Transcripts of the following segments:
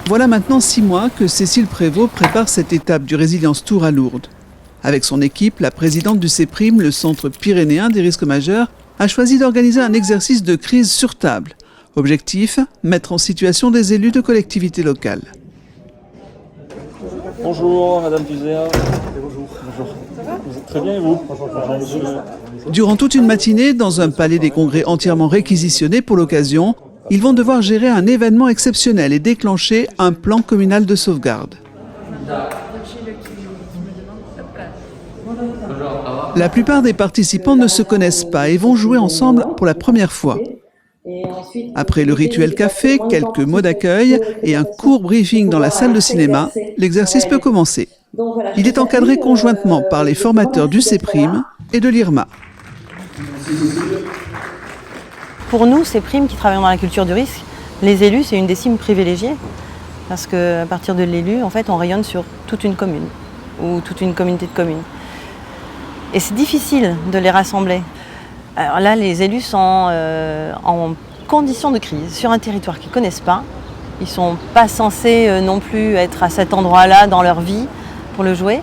Voilà maintenant 6 mois que Cécile Prévost prépare cette étape du Résilience Tour à Lourdes. Avec son équipe, la présidente du CEPRIM, le Centre pyrénéen des risques majeurs, a choisi d'organiser un exercice de crise sur table. Objectif, mettre en situation des élus de collectivités locales. Bonjour, Madame Tuzéa. Bonjour. Ça va ? Vous êtes très bien et vous ? Bonjour, monsieur. Durant toute une matinée, dans un palais des congrès entièrement réquisitionné pour l'occasion, ils vont devoir gérer un événement exceptionnel et déclencher un plan communal de sauvegarde. La plupart des participants ne se connaissent pas et vont jouer ensemble pour la première fois. Après le rituel café, quelques mots d'accueil et un court briefing dans la salle de cinéma, l'exercice peut commencer. Il est encadré conjointement par les formateurs du CEPRIM et de l'IRMA. Pour nous, CEPRIM, qui travaillons dans la culture du risque, les élus, c'est une des cibles privilégiées. Parce qu'à partir de l'élu, en fait, on rayonne sur toute une commune ou toute une communauté de communes. Et c'est difficile de les rassembler. Alors là, les élus sont en condition de crise sur un territoire qu'ils ne connaissent pas. Ils ne sont pas censés non plus être à cet endroit-là dans leur vie pour le jouer.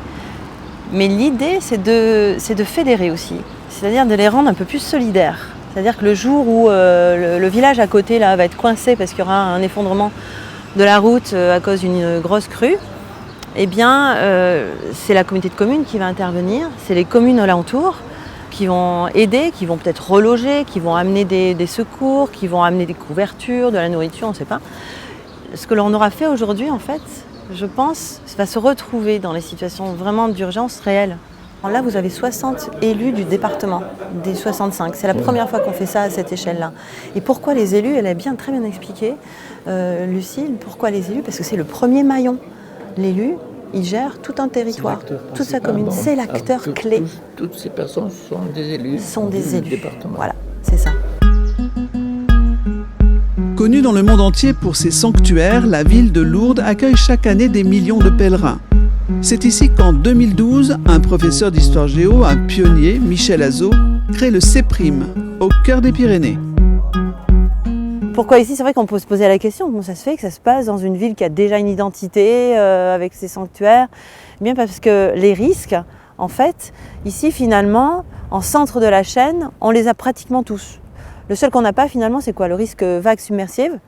Mais l'idée, c'est de fédérer aussi, c'est-à-dire de les rendre un peu plus solidaires. C'est-à-dire que le jour où le village à côté là, va être coincé parce qu'il y aura un effondrement de la route à cause d'une grosse crue, eh bien, c'est la communauté de communes qui va intervenir, c'est les communes alentours qui vont aider, qui vont peut-être reloger, qui vont amener des secours, qui vont amener des couvertures, de la nourriture, on ne sait pas. Ce que l'on aura fait aujourd'hui, en fait, je pense, va se retrouver dans les situations vraiment d'urgence réelles. Là, vous avez 60 élus du département, des 65. C'est la première fois qu'on fait ça à cette échelle-là. Et pourquoi les élus ? Elle a très bien expliqué, Lucille, pourquoi les élus ? Parce que c'est le premier maillon. L'élu, il gère tout un territoire, toute sa commune. C'est l'acteur clé. Toutes ces personnes sont des élus. Du département. Voilà, c'est ça. Connue dans le monde entier pour ses sanctuaires, la ville de Lourdes accueille chaque année des millions de pèlerins. C'est ici qu'en 2012, un professeur d'histoire géo, un pionnier, Michel Azot, crée le CEPRIM, au cœur des Pyrénées. Pourquoi ici ? C'est vrai qu'on peut se poser la question, comment ça se fait que ça se passe dans une ville qui a déjà une identité, avec ses sanctuaires ? Eh bien parce que les risques, en fait, ici finalement, en centre de la chaîne, on les a pratiquement tous. Le seul qu'on n'a pas finalement, c'est quoi ? Le risque vague submersive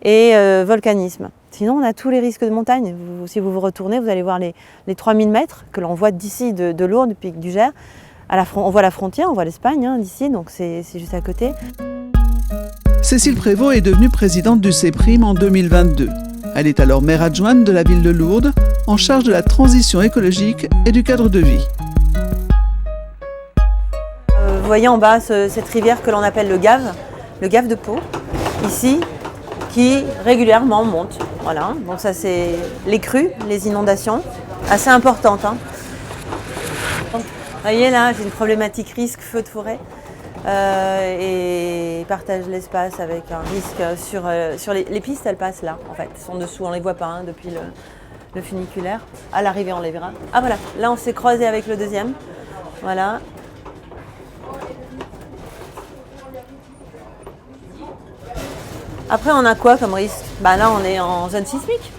et volcanisme. Sinon, on a tous les risques de montagne. Si vous vous retournez, vous allez voir les 3000 mètres que l'on voit d'ici de Lourdes, du pic du Gers. On voit la frontière, on voit l'Espagne d'ici, donc c'est juste à côté. Cécile Prévost est devenue présidente du CEPRIM en 2022. Elle est alors maire adjointe de la ville de Lourdes, en charge de la transition écologique et du cadre de vie. Vous voyez en bas cette rivière que l'on appelle le Gave de Pau, ici, qui régulièrement monte. Voilà, donc ça c'est les crues, les inondations, assez importantes. Vous voyez là, j'ai une problématique risque feu de forêt et ils partagent l'espace avec un risque sur les pistes, elles passent là en fait, elles sont dessous, on ne les voit pas depuis le funiculaire. À l'arrivée on les verra. Ah voilà, là on s'est croisé avec le deuxième, voilà. Après, on a quoi comme risque ? Là, on est en zone sismique.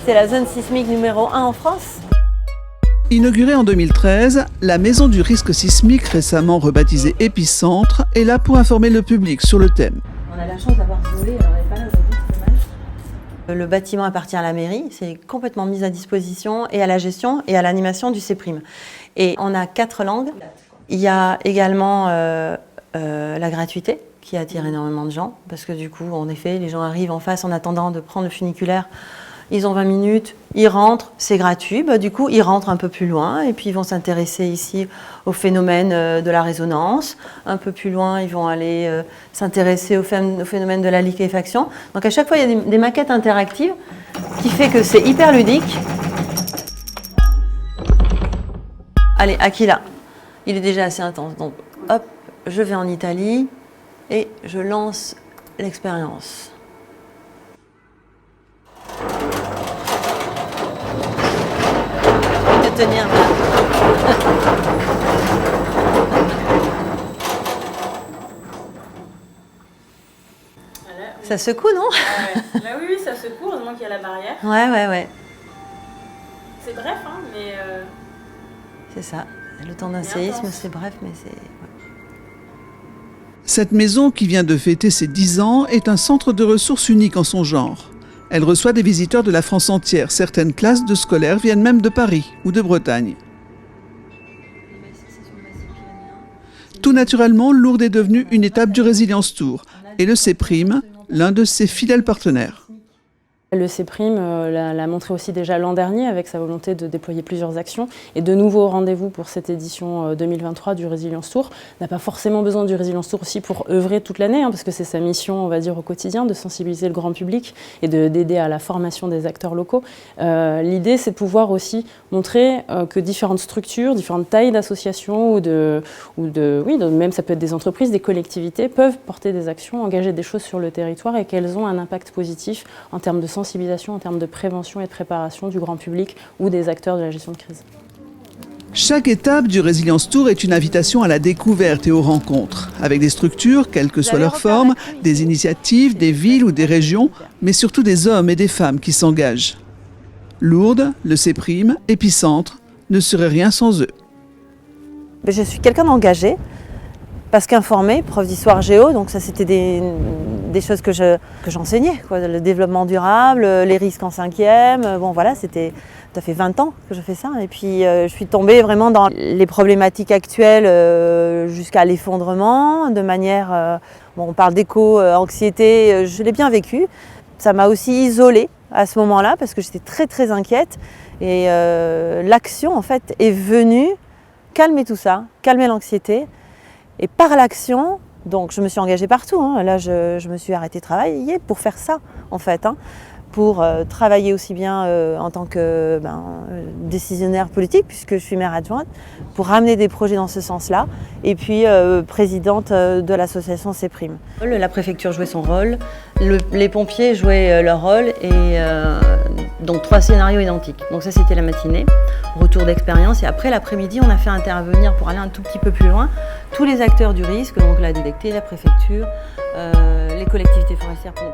C'est la zone sismique numéro 1 en France. Inaugurée en 2013, la Maison du risque sismique, récemment rebaptisée Épicentre, est là pour informer le public sur le thème. On a la chance d'avoir volé, alors elle n'est pas là aujourd'hui, c'est dommage. Le bâtiment appartient à la mairie, c'est complètement mis à disposition et à la gestion et à l'animation du CEPRIM. Et on a 4 langues. Il y a également la gratuité, qui attire énormément de gens, parce que du coup, en effet, les gens arrivent en face en attendant de prendre le funiculaire, ils ont 20 minutes, ils rentrent, c'est gratuit, du coup, ils rentrent un peu plus loin, et puis ils vont s'intéresser ici au phénomène de la résonance, un peu plus loin, ils vont aller s'intéresser au phénomène de la liquéfaction. Donc à chaque fois, il y a des maquettes interactives, qui fait que c'est hyper ludique. Allez, Aquila, il est déjà assez intense, donc hop, je vais en Italie, et je lance l'expérience. De tenir là. Ça secoue, non? Ouais. Là, oui, ça secoue, heureusement qu'il y a la barrière. Ouais. C'est bref, hein, mais... C'est ça. Le temps d'un séisme, c'est bref, mais c'est... Cette maison, qui vient de fêter ses 10 ans, est un centre de ressources unique en son genre. Elle reçoit des visiteurs de la France entière. Certaines classes de scolaires viennent même de Paris ou de Bretagne. Tout naturellement, Lourdes est devenue une étape du Résilience Tour et le CPRIM, l'un de ses fidèles partenaires. Le CPRIM l'a montré aussi déjà l'an dernier avec sa volonté de déployer plusieurs actions et de nouveau au rendez-vous pour cette édition 2023 du Résilience Tour. N'a pas forcément besoin du Résilience Tour aussi pour œuvrer toute l'année, parce que c'est sa mission, on va dire, au quotidien, de sensibiliser le grand public et d'aider à la formation des acteurs locaux. L'idée, c'est de pouvoir aussi montrer que différentes structures, différentes tailles d'associations même ça peut être des entreprises, des collectivités, peuvent porter des actions, engager des choses sur le territoire et qu'elles ont un impact positif en termes de sensibilisation, en termes de prévention et de préparation du grand public ou des acteurs de la gestion de crise. Chaque étape du Résilience Tour est une invitation à la découverte et aux rencontres, avec des structures, quelle que soit leur forme, des initiatives, des villes ou des régions, mais surtout des hommes et des femmes qui s'engagent. Lourdes, le CPRIM, épicentre, ne serait rien sans eux. Je suis quelqu'un d'engagé, parce qu'informé, prof d'histoire géo, donc ça c'était des choses que j'enseignais, le développement durable, les risques en 5e, bon voilà, ça fait 20 ans que je fais ça. Et puis je suis tombée vraiment dans les problématiques actuelles jusqu'à l'effondrement, de manière, on parle d'éco-anxiété, je l'ai bien vécu. Ça m'a aussi isolée à ce moment-là, parce que j'étais très très inquiète. Et l'action en fait est venue calmer tout ça, calmer l'anxiété. Et par l'action, donc je me suis engagée partout. Là, je me suis arrêtée de travailler pour faire ça, en fait. Pour travailler aussi bien en tant que décisionnaire politique, puisque je suis maire adjointe, pour ramener des projets dans ce sens-là, et puis présidente de l'association CPRIM. La préfecture jouait son rôle, les pompiers jouaient leur rôle, et donc 3 scénarios identiques. Donc ça, c'était la matinée, retour d'expérience, et après l'après-midi, on a fait intervenir, pour aller un tout petit peu plus loin, tous les acteurs du risque, donc la DDT, la préfecture, les collectivités forestières pour